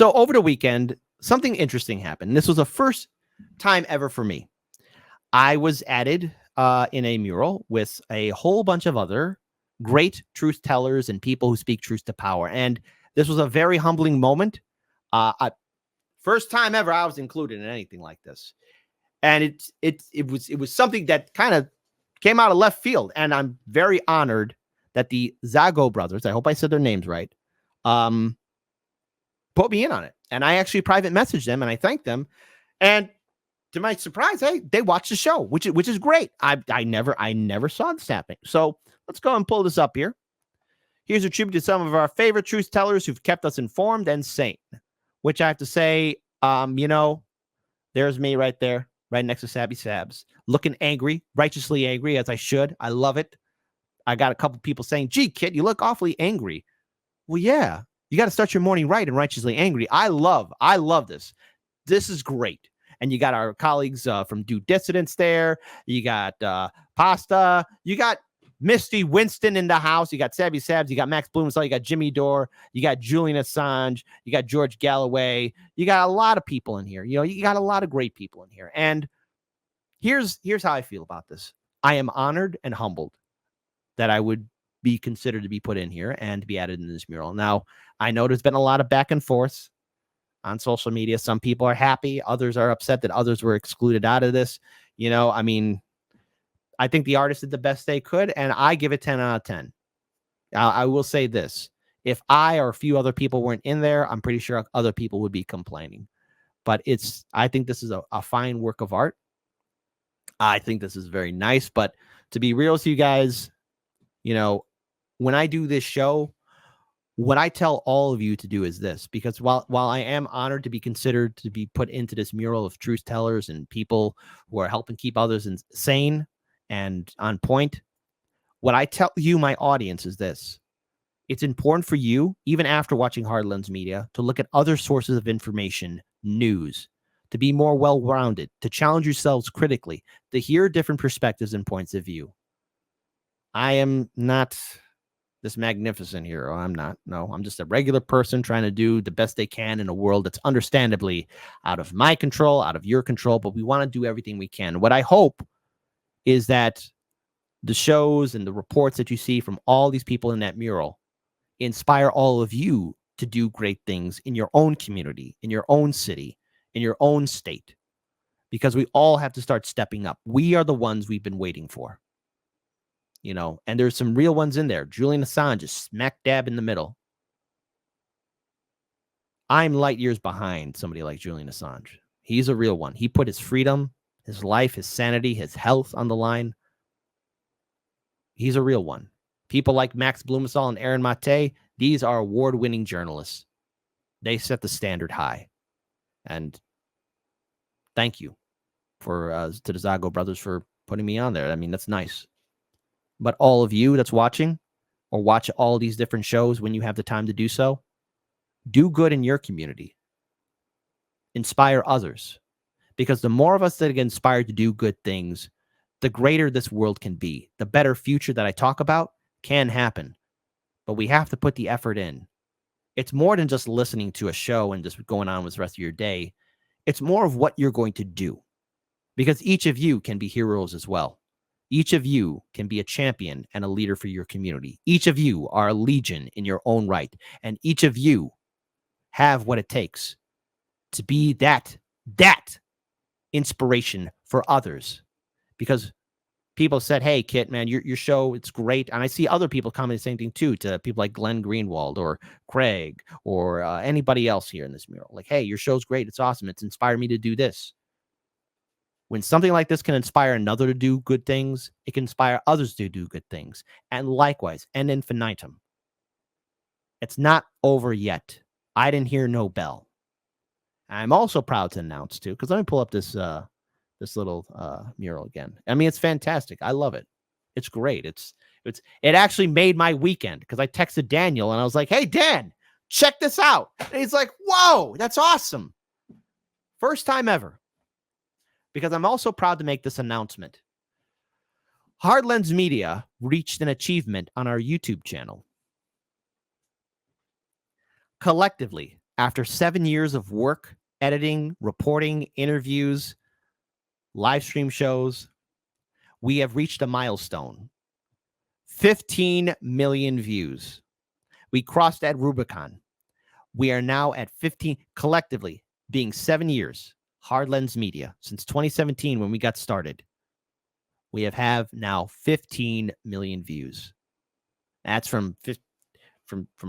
So over the weekend, something interesting happened. This was the first time ever for me. I was added in a mural with a whole bunch of other great truth tellers and people who speak truth to power. And this was a very humbling moment. First time ever I was included in anything like this. And it was something that kind of came out of left field. And I'm very honored that the Zago brothers, I hope I said their names right, put me in on it. And I actually private messaged them and I thanked them. And to my surprise, hey, they watched the show, which is great. I never saw this happening. So let's go and pull this up here. Here's a tribute to some of our favorite truth tellers who've kept us informed and sane. Which I have to say, there's me right there, right next to Sabby Sabs, looking angry, righteously angry, as I should. I love it. I got a couple people saying, "Gee, kid, you look awfully angry." Well, yeah, you got to start your morning right and righteously angry. I love this. This is great. And you got our colleagues from Due Dissidents there. You got Pasta. You got Misty Winston in the house. You got Sabby Sabs. You got Max Blumenthal. You got Jimmy Dore. You got Julian Assange. You got George Galloway. You got a lot of people in here. You got a lot of great people in here. And here's how I feel about this. I am honored and humbled that I would be considered to be put in here and to be added in this mural. Now, I know there's been a lot of back and forth on social media. Some people are happy. Others are upset that others were excluded out of this. I think the artist did the best they could, and I give it 10 out of 10. I will say this. If I or a few other people weren't in there, I'm pretty sure other people would be complaining. But I think this is a fine work of art. I think this is very nice. But to be real with you guys, when I do this show, what I tell all of you to do is this, because while I am honored to be considered to be put into this mural of truth tellers and people who are helping keep others sane and on point, what I tell you, my audience, is this. It's important for you, even after watching Hard Lens Media, to look at other sources of information, news, to be more well-rounded, to challenge yourselves critically, to hear different perspectives and points of view. I am not this magnificent hero. I'm not. No, I'm just a regular person trying to do the best they can in a world that's understandably out of my control, out of your control, but we want to do everything we can. What I hope is that the shows and the reports that you see from all these people in that mural inspire all of you to do great things in your own community, in your own city, in your own state, because we all have to start stepping up. We are the ones we've been waiting for. And there's some real ones in there. Julian Assange is smack dab in the middle. I'm light years behind somebody like Julian Assange. He's a real one. He put his freedom, his life, his sanity, his health on the line. He's a real one. People like Max Blumenthal and Aaron Mate, these are award-winning journalists. They set the standard high. And thank you to the Zago brothers for putting me on there. I mean, that's nice. But all of you that's watching or watch all these different shows when you have the time to do so, do good in your community. Inspire others. Because the more of us that get inspired to do good things, the greater this world can be. The better future that I talk about can happen. But we have to put the effort in. It's more than just listening to a show and just going on with the rest of your day. It's more of what you're going to do. Because each of you can be heroes as well. Each of you can be a champion and a leader for your community. Each of you are a legion in your own right. And each of you have what it takes to be that inspiration for others. Because people said, "Hey, Kit, man, your show, it's great." And I see other people commenting the same thing too, to people like Glenn Greenwald or Craig or anybody else here in this mural. Like, "Hey, your show's great. It's awesome. It's inspired me to do this." When something like this can inspire another to do good things, it can inspire others to do good things. And likewise, and infinitum. It's not over yet. I didn't hear no bell. I'm also proud to announce too, because let me pull up this little mural again. I mean, it's fantastic. I love it. It's great. It actually made my weekend, because I texted Daniel and I was like, "Hey, Dan, check this out." And he's like, "Whoa, that's awesome." First time ever. Because I'm also proud to make this announcement. Hard Lens Media reached an achievement on our YouTube channel. Collectively, After 7 years of work, editing, reporting, interviews, live stream shows, we have reached a milestone. 15 million views. We crossed that Rubicon. We are now at 15, collectively, being 7 years, Hard Lens Media, since 2017 when we got started. We have now 15 million views. That's from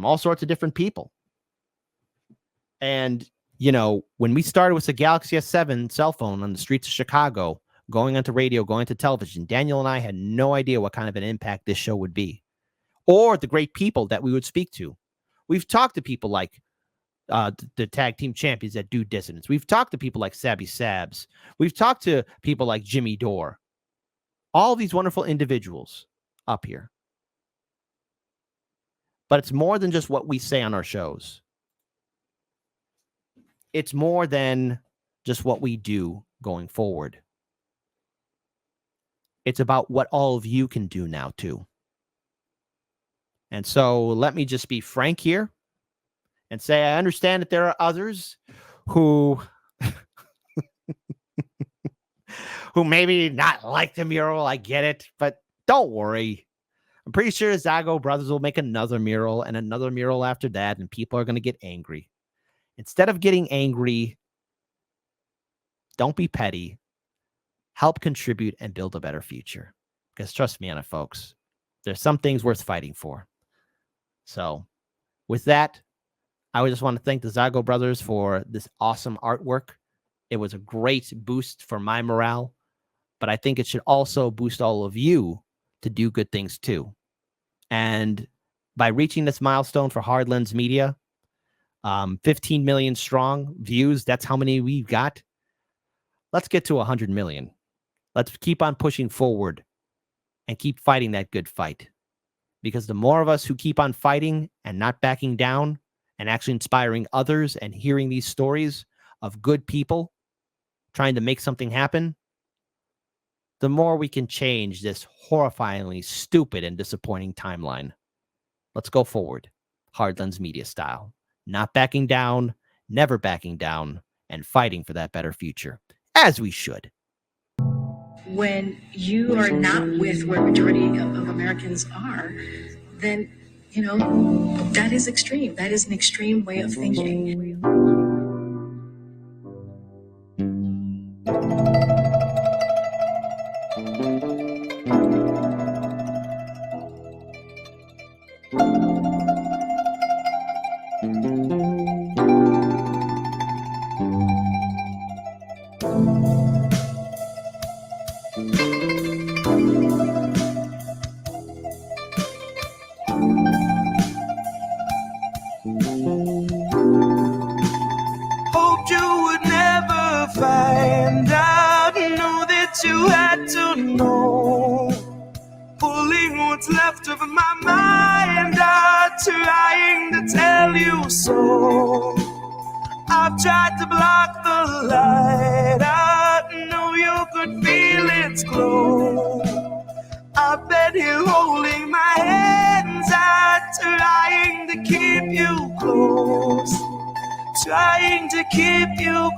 all sorts of different people. And, you know, when we started with the Galaxy S7 cell phone on the streets of Chicago, going onto radio, going to television, Daniel and I had no idea what kind of an impact this show would be, or the great people that we would speak to. We've talked to people like the tag team champions at Do Dissonance. We've talked to people like Sabby Sabs. We've talked to people like Jimmy Dore. All these wonderful individuals up here. But it's more than just what we say on our shows. It's more than just what we do going forward. It's about what all of you can do now, too. And so let me just be frank here and say I understand that there are others who who maybe not like the mural. I get it, but don't worry. I'm pretty sure Zago Brothers will make another mural and another mural after that, and people are going to get angry. Instead of getting angry, don't be petty. Help contribute and build a better future. Because trust me on it, folks, there's some things worth fighting for. So with that, I would just want to thank the Zago Brothers for this awesome artwork. It was a great boost for my morale, but I think it should also boost all of you to do good things too. And by reaching this milestone for Hard Lens Media, 15 million strong views, that's how many we've got. Let's get to 100 million. Let's keep on pushing forward and keep fighting that good fight. Because the more of us who keep on fighting and not backing down and actually inspiring others and hearing these stories of good people trying to make something happen, the more we can change this horrifyingly stupid and disappointing timeline. Let's go forward, Hard Lens Media style. Not backing down, never backing down, and fighting for that better future, as we should. When you are not with where majority of Americans are, then, you know, that is extreme. That is an extreme way of thinking. Hoped you would never find out. Know that you had to know. Pulling what's left of my mind out, trying to tell you so. I've tried to block the light out. Know you could feel its glow. I've been here holding my hands out, trying to keep you close. Trying to keep you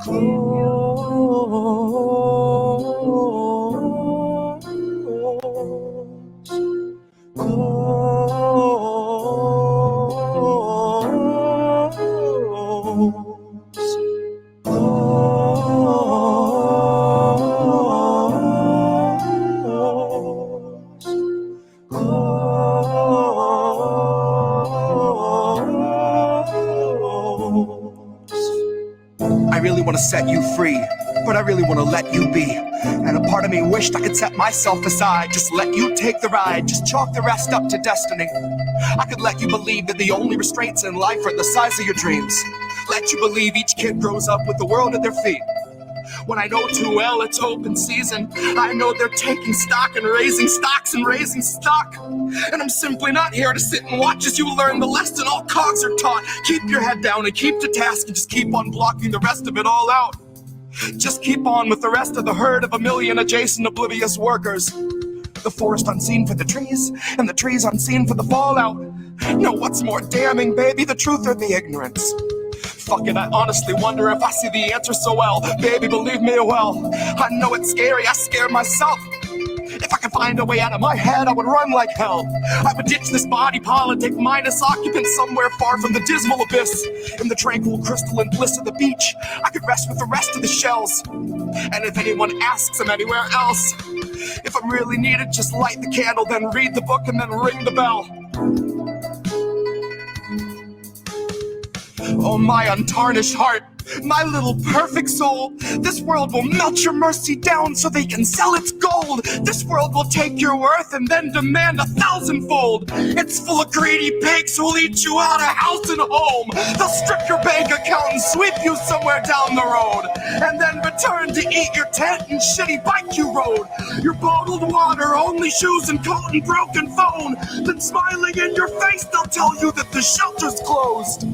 I really want to set you free, but I really want to let you be. And a part of me wished I could set myself aside, just let you take the ride, just chalk the rest up to destiny. I could let you believe that the only restraints in life are the size of your dreams. Let you believe each kid grows up with the world at their feet. When I know too well it's open season, I know they're taking stock and raising stocks and raising stock. And I'm simply not here to sit and watch as you learn the lesson all cogs are taught. Keep your head down and keep to task and just keep on blocking the rest of it all out. Just keep on with the rest of the herd of a million adjacent oblivious workers. The forest unseen for the trees, and the trees unseen for the fallout. Now what's more damning, baby, the truth or the ignorance? Fuck it, I honestly wonder if I see the answer so well. Baby, believe me, well, I know it's scary, I scare myself. If I could find a way out of my head, I would run like hell. I would ditch this body politic, mindless occupant somewhere far from the dismal abyss. In the tranquil crystalline bliss of the beach, I could rest with the rest of the shells. And if anyone asks, I'm anywhere else. If I'm really needed, just light the candle, then read the book, and then ring the bell. Oh, my untarnished heart, my little perfect soul. This world will melt your mercy down so they can sell its gold. This world will take your worth and then demand 1,000-fold. It's full of greedy pigs who'll eat you out of house and home. They'll strip your bank account and sweep you somewhere down the road, and then return to eat your tent and shitty bike you rode. Your bottled water, only shoes and coat and broken phone. Then smiling in your face, they'll tell you that the shelter's closed.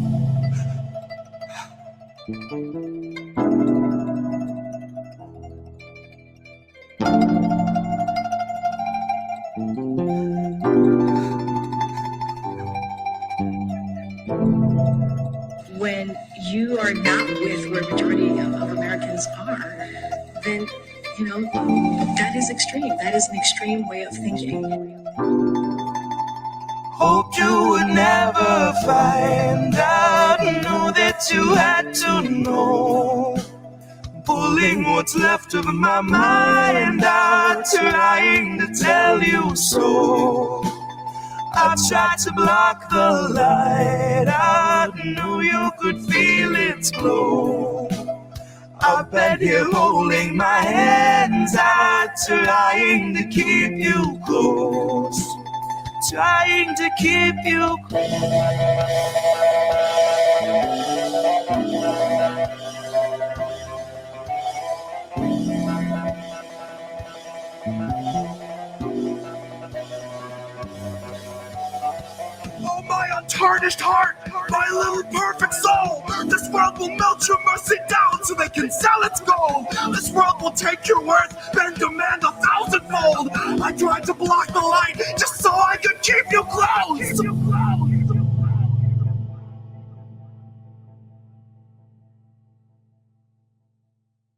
When you are not with where majority of Americans are, then, that is extreme. That is an extreme way of thinking. Hoped you would never find out, knew that you had to know. Pulling what's left of my mind out, trying to tell you so. I tried to block the light out, knew you could feel its glow. I've been here holding my hands out, trying to keep you close. Trying to keep you Oh, my untarnished heart, my little perfect soul. This world will melt your mercy down so they can sell its gold. This world will take your worth, then demand 1,000-fold. I tried to block the light just so I could keep you close.